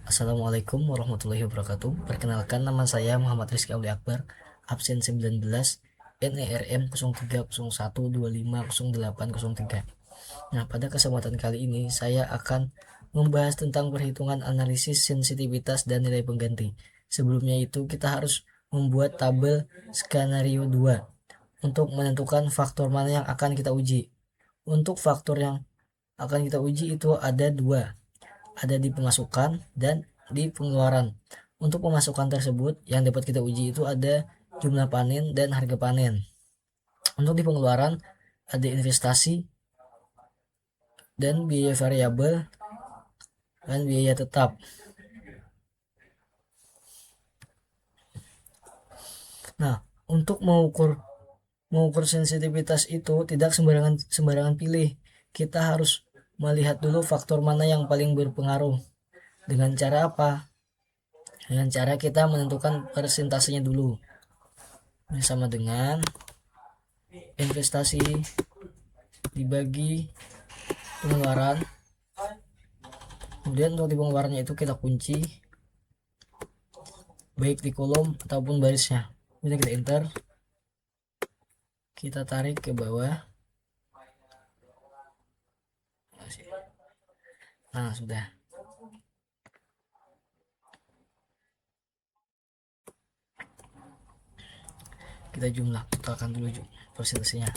Assalamualaikum warahmatullahi wabarakatuh. Perkenalkan, nama saya Muhammad Rizky Auli Akbar, absen 19, NERM 0301250803. Nah, pada kesempatan kali ini saya akan membahas tentang perhitungan analisis sensitivitas dan nilai pengganti. Sebelumnya itu kita harus membuat tabel skenario 2 untuk menentukan faktor mana yang akan kita uji. Untuk faktor yang akan kita uji itu ada dua, ada di pemasukan dan di pengeluaran. Untuk pemasukan tersebut yang dapat kita uji itu ada jumlah panen dan harga panen. Untuk di pengeluaran ada investasi dan biaya variabel dan biaya tetap. Nah, untuk mengukur sensitivitas itu tidak sembarangan pilih. Kita harus melihat dulu faktor mana yang paling berpengaruh. Dengan cara apa? Dengan cara kita menentukan persentasenya dulu. Ini sama dengan investasi dibagi pengeluaran. Kemudian untuk di pengeluarannya itu kita kunci baik di kolom ataupun barisnya. Kemudian kita enter, kita tarik ke bawah. Nah, sudah. Kita jumlah, totalkan dulu persentasenya.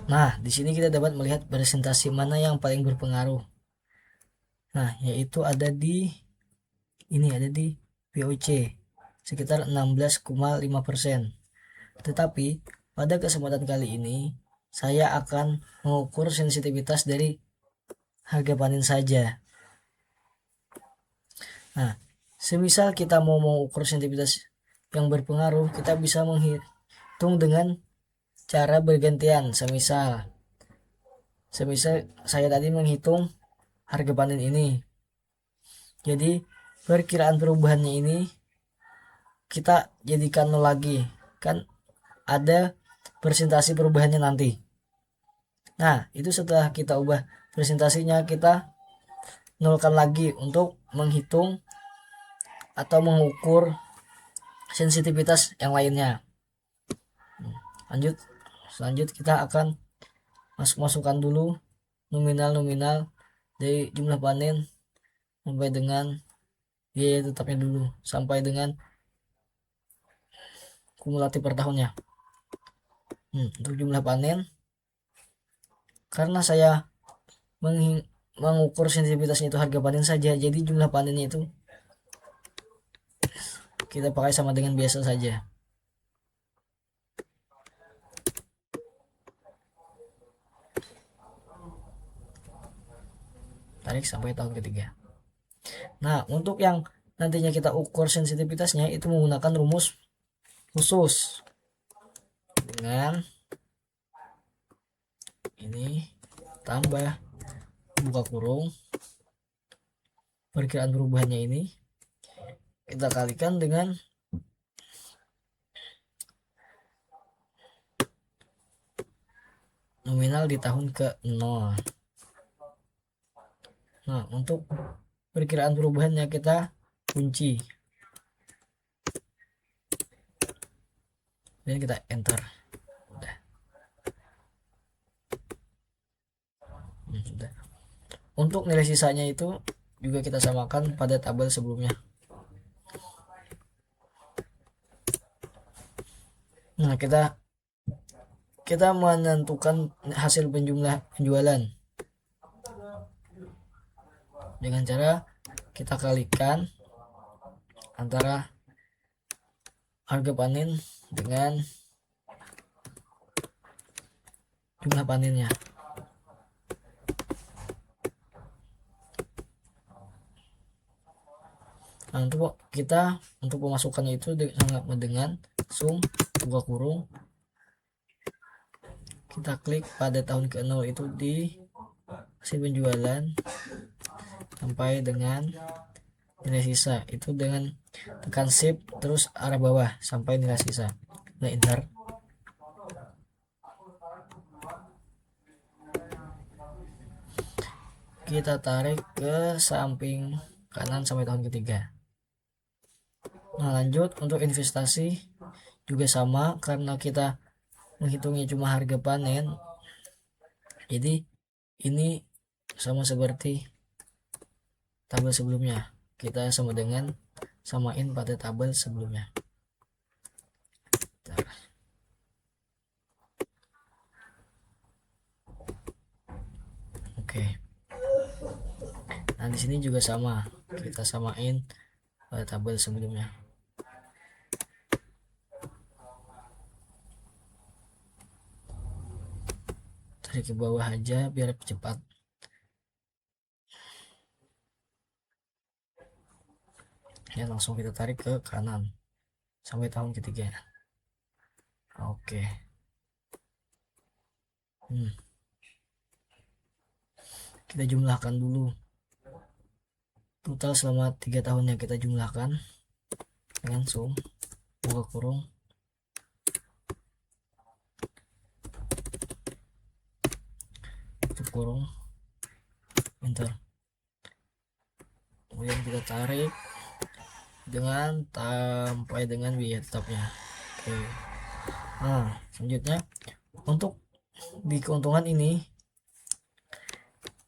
Nah, di sini kita dapat melihat presentasi mana yang paling berpengaruh. Nah, yaitu ada di VOC sekitar 16,5%. Tetapi pada kesempatan kali ini saya akan mengukur sensitivitas dari harga panen saja. Nah, semisal kita mau mengukur sensitivitas yang berpengaruh, kita bisa menghitung dengan cara bergantian. Semisal saya tadi menghitung harga panen ini, jadi perkiraan perubahannya ini kita jadikan 0 lagi, kan ada presentasi perubahannya nanti. Nah, itu setelah kita ubah presentasinya, kita nolkan lagi untuk menghitung atau mengukur sensitivitas yang lainnya. Selanjut kita akan masukkan dulu nominal dari jumlah panen sampai dengan biaya tetapnya dulu, sampai dengan kumulatif per tahunnya. Untuk jumlah panen, karena saya mengukur sensitivitasnya itu harga panen saja, jadi jumlah panennya itu kita pakai sama dengan biasa saja. Tarik sampai tahun ketiga. Nah, untuk yang nantinya kita ukur sensitivitasnya itu menggunakan rumus khusus dengan ini tambah buka kurung perkiraan perubahannya ini kita kalikan dengan nominal di tahun ke-0. Nah, untuk perkiraan perubahannya kita kunci dan kita enter. Udah. Sudah. Untuk nilai sisanya itu juga kita samakan pada tabel sebelumnya. Nah, kita menentukan hasil penjualan dengan cara kita kalikan antara harga panen dengan jumlah panennya. Nah, untuk pemasukannya itu dengan sum buka kurung, kita klik pada tahun ke-0 itu di hasil penjualan sampai dengan nilai sisa, itu dengan tekan shift terus arah bawah sampai nilai sisa. Nah, enter. Kita tarik ke samping kanan sampai tahun ketiga. Nah, lanjut untuk investasi juga sama, karena kita menghitungnya cuma harga panen, jadi ini sama seperti tabel sebelumnya, kita sama dengan samain pada tabel sebelumnya. Oke. Nah, di sini juga sama, kita samain pada tabel sebelumnya. Tarik ke bawah aja biar cepat. Ya, langsung kita tarik ke kanan sampai tahun ketiga. Oke. Kita jumlahkan dulu total selama 3 tahunnya, kita jumlahkan dengan sum buka kurung tutup kurung, enter. Kemudian kita tarik sampai dengan biaya tetapnya. Oke. Nah, selanjutnya untuk di keuntungan ini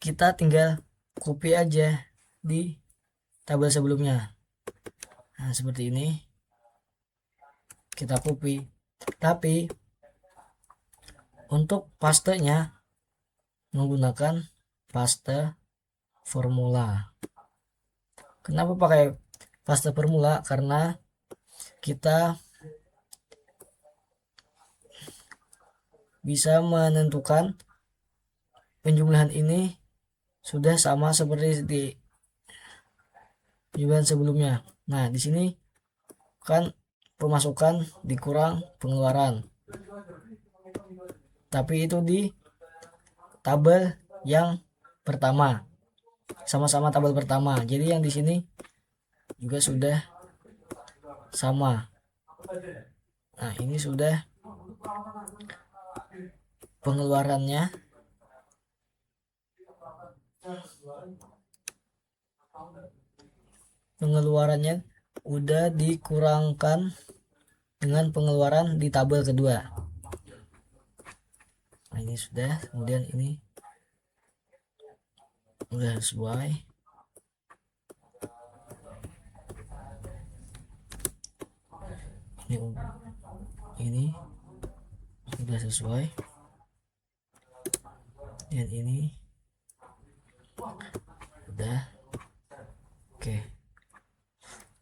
kita tinggal copy aja di tabel sebelumnya. Nah, seperti ini kita copy, tapi untuk pastenya menggunakan paste formula. Kenapa pakai paste formula? Karena kita bisa menentukan penjumlahan ini sudah sama seperti di penjumlahan sebelumnya. Nah, di sini kan pemasukan dikurang pengeluaran, tapi itu di tabel yang pertama, sama-sama tabel pertama, jadi yang di sini juga sudah sama. Nah, ini sudah pengeluarannya udah dikurangkan dengan pengeluaran di tabel kedua. Nah, ini sudah, kemudian ini udah sesuai. Ini sudah sesuai, dan ini udah oke.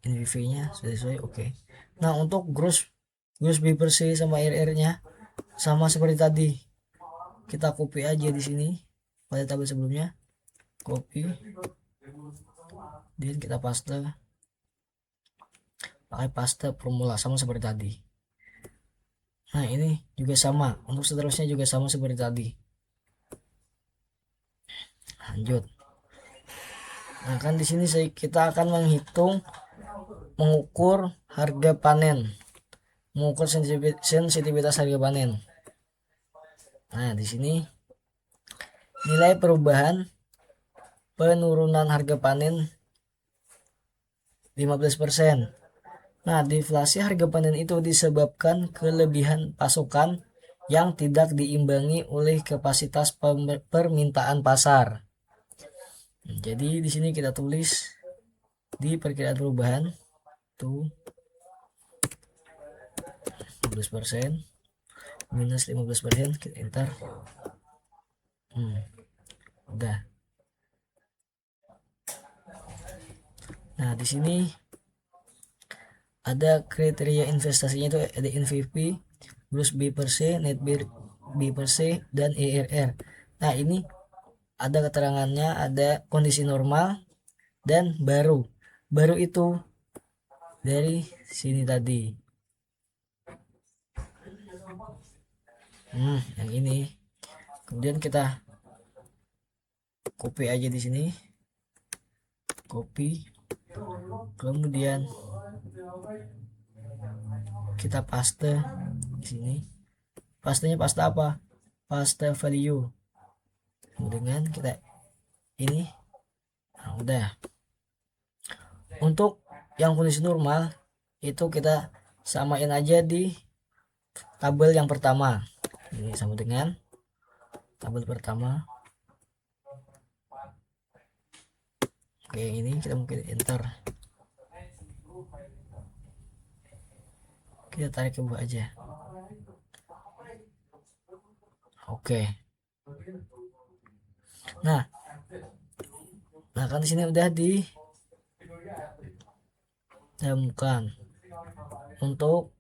NPV nya sudah sesuai. Oke. Nah, untuk gross B/C sama RR nya sama seperti tadi, kita copy aja di sini pada tabel sebelumnya, copy, dan kita paste pakai paste formula sama seperti tadi. Nah, ini juga sama, untuk seterusnya juga sama seperti tadi. Lanjut. Nah, kan di sini kita akan mengukur harga panen, mengukur sensitivitas harga panen. Nah, di sini nilai perubahan penurunan harga panen 15%. Nah, deflasi harga panen itu disebabkan kelebihan pasokan yang tidak diimbangi oleh kapasitas permintaan pasar. Jadi di sini kita tulis di perkiraan perubahan tuh 15% minus 15%, kita enter. Udah. Nah, di sini ada kriteria investasinya, itu ada NPV, gross B/C, net B/C, dan ERR. Nah, ini ada keterangannya, ada kondisi normal dan baru. Baru itu dari sini tadi. Yang ini. Kemudian kita copy aja di sini. Copy. Kemudian kita paste di sini. Pastenya paste apa? Paste value. Kemudian kita ini. Nah, udah. Untuk yang kondisi normal itu kita samain aja di tabel yang pertama. Ini sama dengan tabel pertama. Oke, ini kita mungkin enter. Kita tarik ke bawah aja. Oke. Nah kan di sini udah ditemukan untuk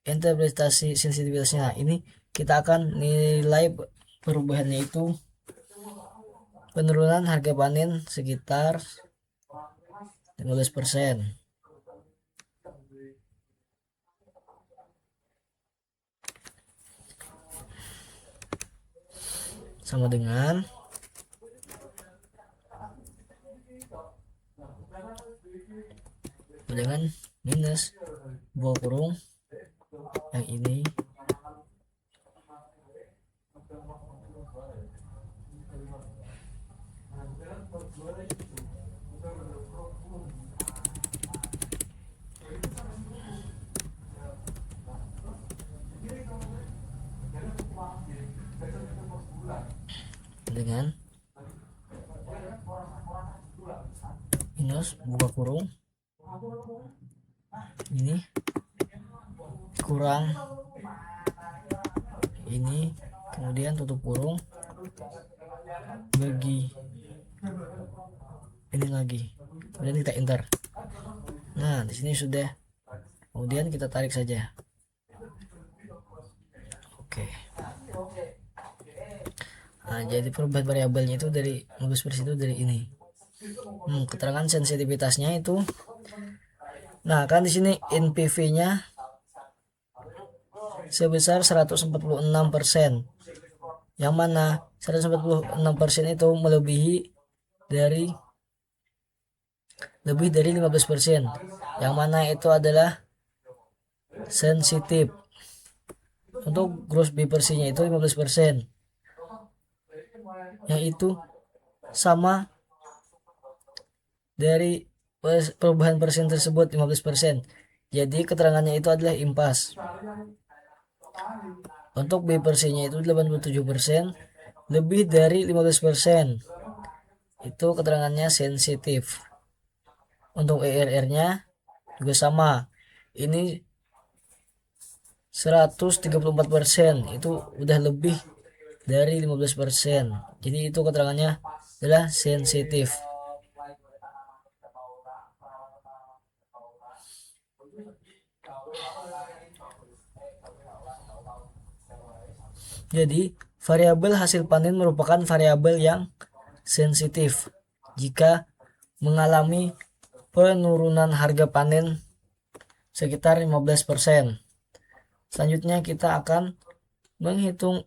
interpretasi sensitivitasnya. Nah, ini kita akan nilai perubahannya itu penurunan harga panen sekitar 15%. Sama dengan minus buah kurung yang ini dengan minus buka kurung ini kurang ini, kemudian tutup kurung bagi ini lagi, kemudian kita enter. Nah di sini sudah, kemudian kita tarik saja. Oke. Nah jadi perubahan variabelnya itu dari 15% itu dari ini. Keterangan sensitivitasnya itu. Nah kan di sini NPV-nya sebesar 146%. Yang mana 146% itu melebihi dari lebih dari 15%. Yang mana itu adalah sensitif. Untuk gross B per C-nya itu 15%. Yang itu sama dari perubahan persen tersebut 15%. Jadi keterangannya itu adalah impas. Untuk B per C-nya itu 87%, lebih dari 15%. Itu keterangannya sensitif. Untuk ERR-nya juga sama. Ini 134%, itu udah lebih dari 15%. Jadi itu keterangannya adalah sensitif. Jadi variabel hasil panen merupakan variabel yang sensitif jika mengalami penurunan harga panen sekitar 15%. Selanjutnya kita akan menghitung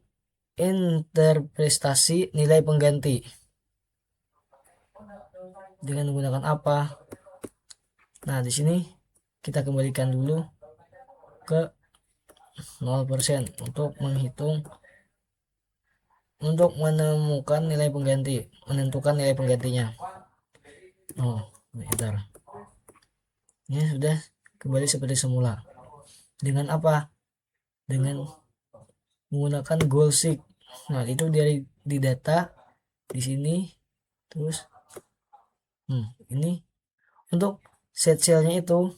interpretasi nilai pengganti. Dengan menggunakan apa? Nah, di sini kita kembalikan dulu ke 0% untuk menemukan nilai pengganti, menentukan nilai penggantinya. Bentar. Ini sudah kembali seperti semula. Dengan apa? Dengan menggunakan goal seek. Nah, itu dari di data di sini. Terus ini untuk set cell-nya itu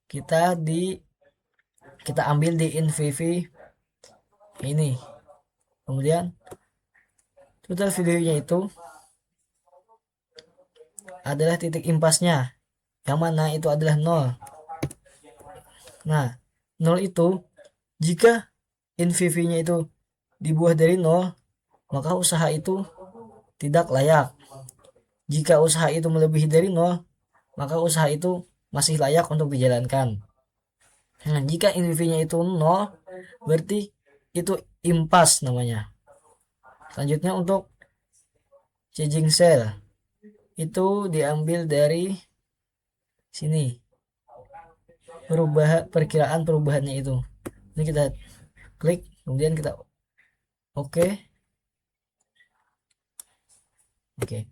kita ambil di NVV ini. Kemudian total value-nya itu adalah titik impasnya, yang mana itu adalah 0. Nah, 0 itu jika NVV-nya itu di bawah dari 0, maka usaha itu tidak layak. Jika usaha itu melebihi dari 0, maka usaha itu masih layak untuk dijalankan. Nah, jika NPV-nya itu 0, berarti itu impas namanya. Selanjutnya untuk charging cell itu diambil dari sini. Perkiraan perubahannya itu. Ini kita klik, kemudian kita oke. Oke.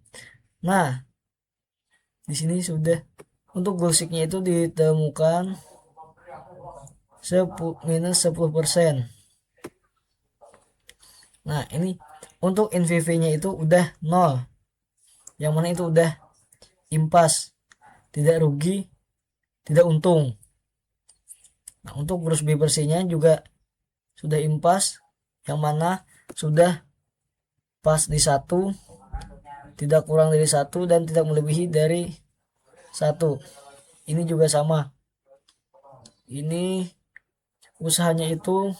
Nah, di sini sudah untuk gulsiknya itu ditemukan minus 10%. Nah, ini untuk NVV-nya itu udah 0. Yang mana itu udah impas, tidak rugi, tidak untung. Nah, untuk gross B bersihnya juga sudah impas, yang mana sudah pas di 1, tidak kurang dari 1, dan tidak melebihi dari 1. Ini juga sama. Ini usahanya itu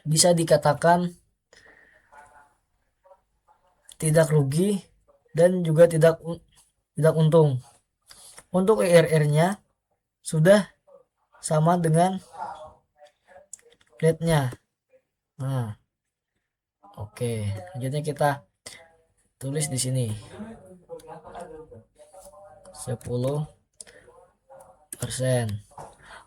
bisa dikatakan tidak rugi dan juga tidak untung. Untuk ERR-nya sudah sama dengan rate-nya. Nah, oke. Selanjutnya kita tulis di sini 10%.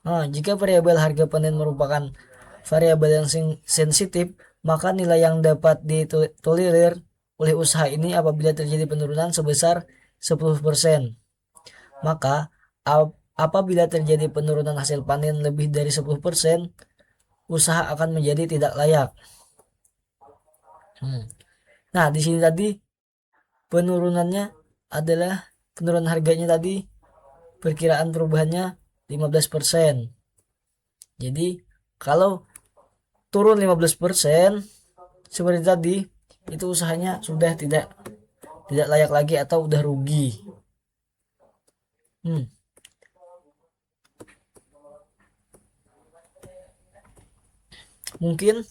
Nah, jika variabel harga panen merupakan variabel yang sensitif, maka nilai yang dapat ditolerir oleh usaha ini apabila terjadi penurunan sebesar 10%. Maka apabila terjadi penurunan hasil panen lebih dari 10%, usaha akan menjadi tidak layak. Nah, di sini tadi penurunannya adalah penurunan harganya tadi, perkiraan perubahannya 15%. Jadi kalau turun 15% seperti tadi, itu usahanya sudah tidak layak lagi atau udah rugi. Mungkin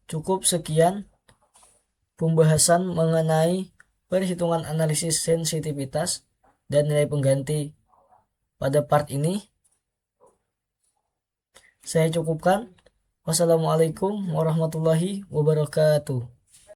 cukup sekian pembahasan mengenai perhitungan analisis sensitivitas dan nilai pengganti pada part ini. Saya cukupkan. Wassalamualaikum warahmatullahi wabarakatuh.